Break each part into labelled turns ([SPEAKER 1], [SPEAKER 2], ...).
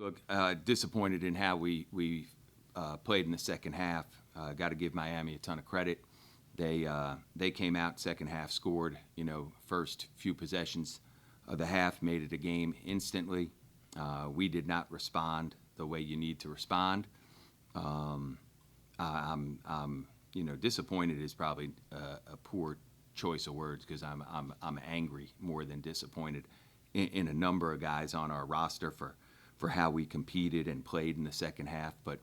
[SPEAKER 1] Look, disappointed in how we played in the second half. Got to give Miami a ton of credit. They came out second half, scored. First few possessions of the half, made it a game instantly. We did not respond the way you need to respond. I'm disappointed is probably a poor choice of words because I'm angry more than disappointed in a number of guys on our roster for how we competed and played in the second half. But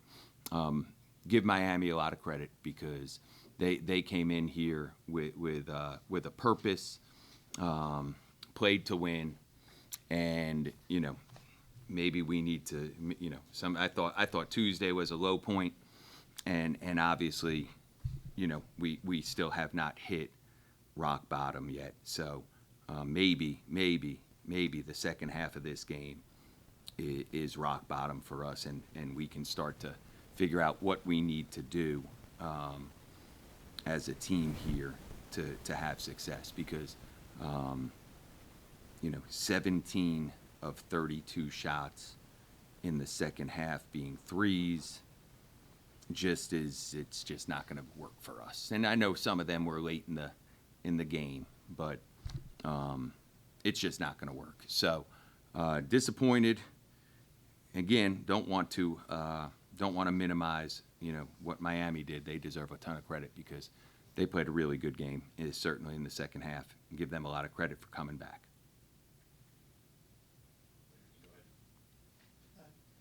[SPEAKER 1] give Miami a lot of credit because they came in here with a purpose, played to win, and maybe we need to I thought Tuesday was a low point, and obviously we still have not hit rock bottom yet. So maybe the second half of this game is rock bottom for us, and we can start to figure out what we need to do as a team here to have success because 17 of 32 shots in the second half being threes it's just not going to work for us. And I know some of them were late in the game, but it's just not going to work. So disappointed. Again, don't want to minimize what Miami did. They deserve a ton of credit because they played a really good game, certainly in the second half. And give them a lot of credit for coming back.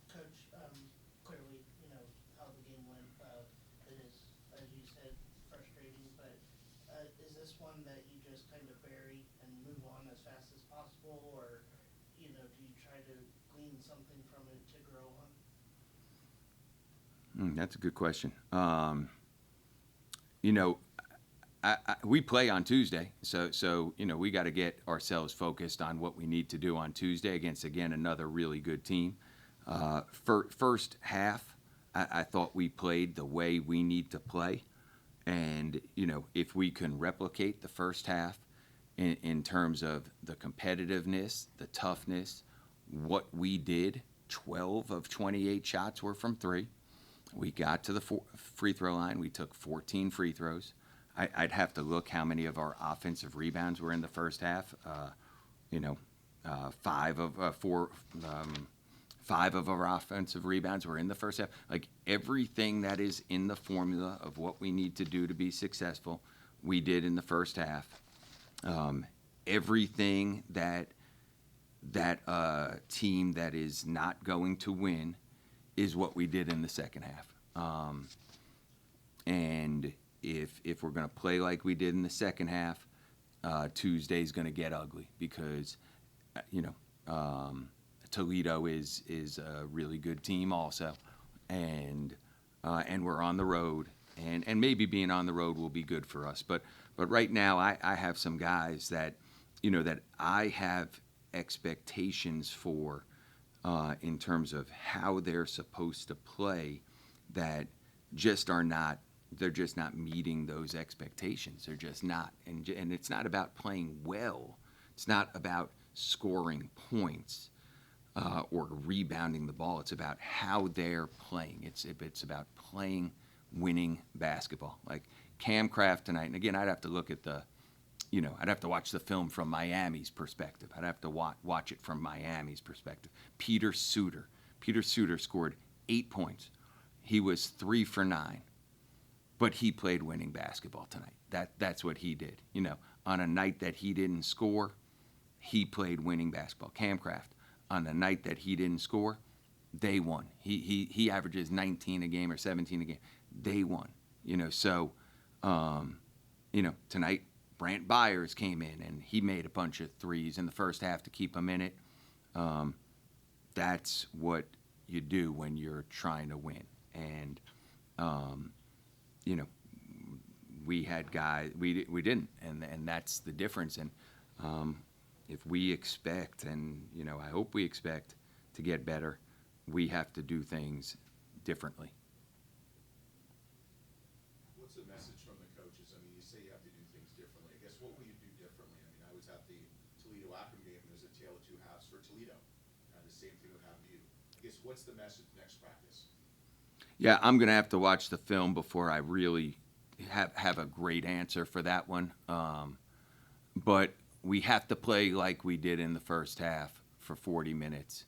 [SPEAKER 2] Coach, clearly, how the game went. It is, as you said, frustrating. But is this one that you just kind of bury and move on as fast as possible, or do you try to glean something from it to grow on?
[SPEAKER 1] That's a good question. We play on Tuesday, so we got to get ourselves focused on what we need to do on Tuesday against, again, another really good team. First half, I thought we played the way we need to play, and if we can replicate the first half in terms of the competitiveness, the toughness, what we did, 12 of 28 shots were from three. We got to the free throw line. We took 14 free throws. I'd have to look how many of our offensive rebounds were in the first half. Five of our offensive rebounds were in the first half. Like everything that is in the formula of what we need to do to be successful, we did in the first half. Everything that team that is not going to win is what we did in the second half. And if we're going to play like we did in the second half, Tuesday's going to get ugly because, Toledo is a really good team also, and we're on the road, and maybe being on the road will be good for us. But right now, I have some guys that I have expectations for in terms of how they're supposed to play that just are not. They're just not meeting those expectations. They're just not. And it's not about playing well. It's not about scoring points or rebounding the ball. It's about how they're playing. It's about playing winning basketball. Like Camcraft tonight, and again, I'd have to look at I'd have to watch the film from Miami's perspective. I'd have to watch it from Miami's perspective. Peter Suter scored 8 points. He was 3 for 9. But he played winning basketball tonight. That's what he did. On a night that he didn't score, he played winning basketball. Camcraft, on the night that he didn't score, they won. He averages 19 a game or 17 a game. They won. Tonight Brant Byers came in and he made a bunch of threes in the first half to keep them in it. That's what you do when you're trying to win. And we had guys, we didn't, and that's the difference. And if we expect, and I hope we expect to get better, we have to do things differently.
[SPEAKER 3] What's the message from the coaches? I mean, you say you have to do things differently. I guess what will you do differently? I mean, I was at the Toledo-Akron game. There's a tale of two halves for Toledo. The same thing would happen to you. I guess what's the message next practice?
[SPEAKER 1] Yeah, I'm going to have to watch the film before I really have a great answer for that one. But we have to play like we did in the first half for 40 minutes,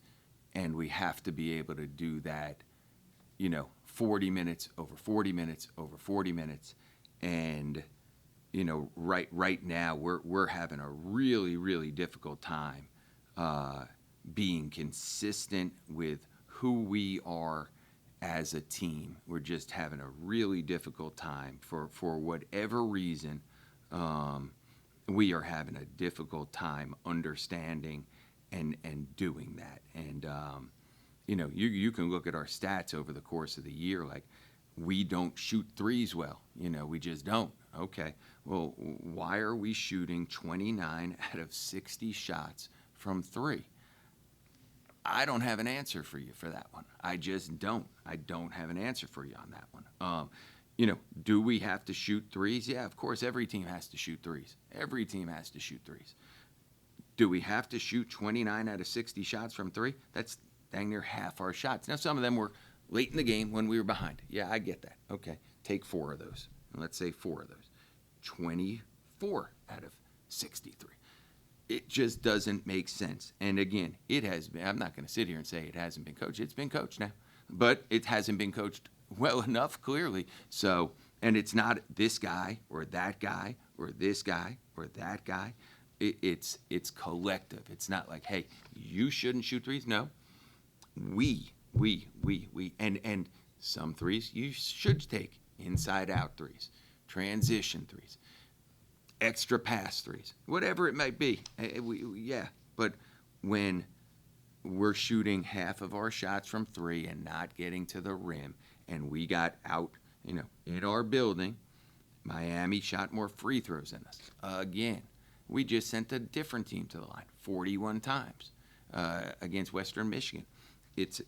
[SPEAKER 1] and we have to be able to do that, 40 minutes over 40 minutes over 40 minutes. And, right now we're having a really, really difficult time being consistent with who we are as a team. We're just having a really difficult time for whatever reason. We are having a difficult time understanding and doing that. And you can look at our stats over the course of the year, like we don't shoot threes well. We just don't. Okay, well, why are we shooting 29 out of 60 shots from three? I don't have an answer for you for that one. I just don't. I don't have an answer for you on that one. Do we have to shoot threes? Yeah, of course, every team has to shoot threes. Every team has to shoot threes. Do we have to shoot 29 out of 60 shots from three? That's dang near half our shots. Now, some of them were late in the game when we were behind. Yeah, I get that. Okay, take 4 of those. Let's say 4 of those. 24 out of 63. It just doesn't make sense. And again, it has been, I'm not going to sit here and say it hasn't been coached. It's been coached now. But it hasn't been coached well enough, clearly. So, and it's not this guy or that guy or this guy or that guy. It's collective. It's not like, hey, you shouldn't shoot threes. No, we. And some threes you should take inside out threes, transition threes, extra pass threes, whatever it might be. Yeah, but when we're shooting half of our shots from three and not getting to the rim, and we got out, in our building, Miami shot more free throws than us. Again, we just sent a different team to the line 41 times against Western Michigan. It's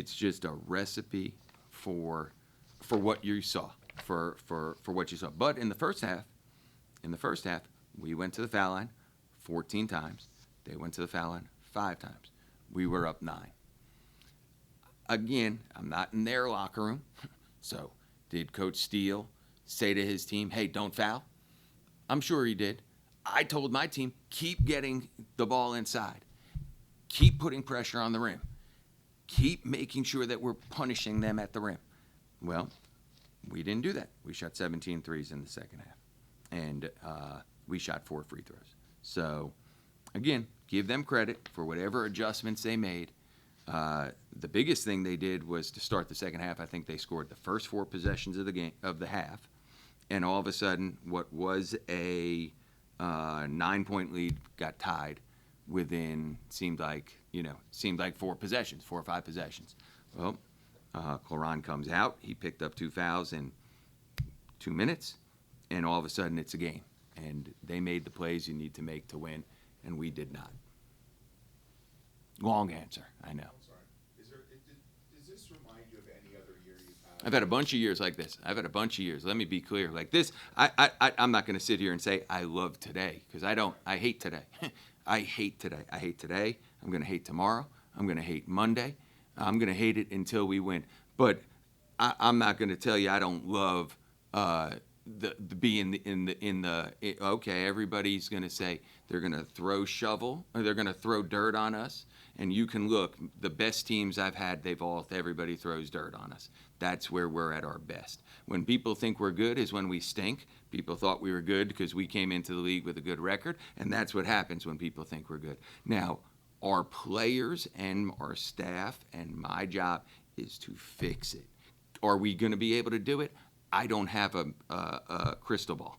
[SPEAKER 1] just a recipe for what you saw, for what you saw. But in the first half, we went to the foul line 14 times. They went to the foul line 5 times. We were up 9. Again, I'm not in their locker room. So did Coach Steele say to his team, hey, don't foul? I'm sure he did. I told my team, keep getting the ball inside. Keep putting pressure on the rim. Keep making sure that we're punishing them at the rim. Well, we didn't do that. We shot 17 threes in the second half. And we shot 4 free throws. So, again, give them credit for whatever adjustments they made. The biggest thing they did was to start the second half. I think they scored the first 4 possessions of the game of the half. And all of a sudden, what was a 9-point lead got tied within, seemed like 4 possessions, 4 or 5 possessions. Well, Cloran comes out. He picked up 2 fouls in 2 minutes, and all of a sudden it's a game. And they made the plays you need to make to win, and we did not. Long answer, I know.
[SPEAKER 3] I'm sorry. Does this remind you of any other year you've had?
[SPEAKER 1] I've had a bunch of years like this. I've had a bunch of years. Let me be clear. Like this, I'm not going to sit here and say I love today, because I don't. I hate today. I hate today. I hate today. I'm going to hate tomorrow. I'm going to hate Monday. I'm going to hate it until we win. But I'm not going to tell you I don't love the being in the okay. Everybody's going to say they're going to throw shovel or they're going to throw dirt on us. And you can look, the best teams I've had, everybody throws dirt on us. That's where we're at our best. When people think we're good is when we stink. People thought we were good because we came into the league with a good record, and that's what happens when people think we're good. Now, our players and our staff and my job is to fix it. Are we going to be able to do it? I don't have a crystal ball.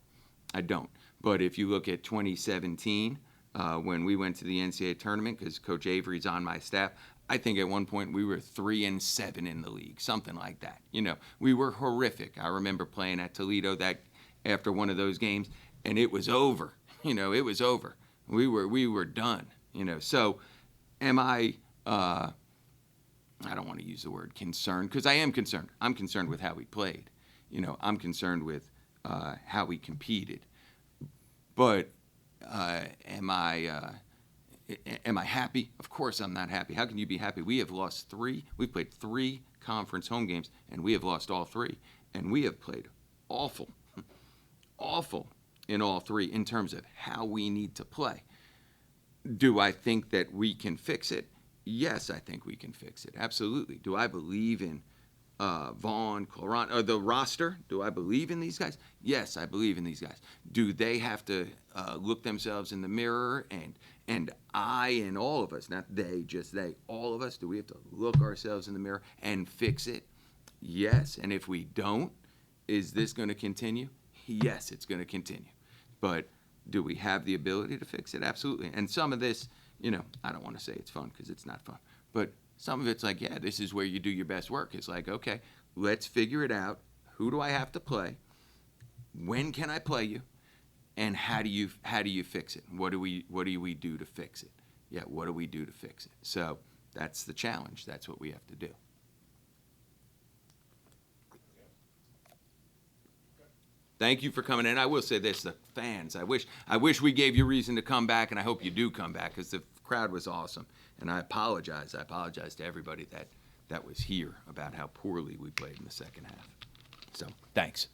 [SPEAKER 1] I don't. But if you look at 2017, when we went to the NCAA tournament, because Coach Avery's on my staff, I think at one point we were 3-7 in the league, something like that. We were horrific. I remember playing at Toledo that after one of those games, and it was over. It was over. We were done. So, am I? I don't want to use the word concerned, because I am concerned. I'm concerned with how we played. I'm concerned with how we competed. But am I Am I happy? Of course I'm not happy. How can you be happy? We've played 3 conference home games, and we have lost all 3. And we have played awful, awful in all 3 in terms of how we need to play. Do I think that we can fix it? Yes, I think we can fix it. Absolutely. Do I believe in Vaughn, Cloran, or the roster? Do I believe in these guys? Yes, I believe in these guys. Do they have to look themselves in the mirror, and I and all of us, not they, just they, all of us, do we have to look ourselves in the mirror and fix it? Yes. And if we don't, is this going to continue? Yes, it's going to continue. But do we have the ability to fix it? Absolutely. And some of this, I don't want to say it's fun because it's not fun, but some of it's like, yeah, this is where you do your best work. It's like, okay, let's figure it out. Who do I have to play? When can I play you? And how do you fix it? What do we do to fix it? Yeah, what do we do to fix it? So that's the challenge. That's what we have to do. Thank you for coming in. I will say this, the fans, I wish we gave you reason to come back, and I hope you do come back because the crowd was awesome. And I apologize. I apologize to everybody that was here about how poorly we played in the second half. So, thanks.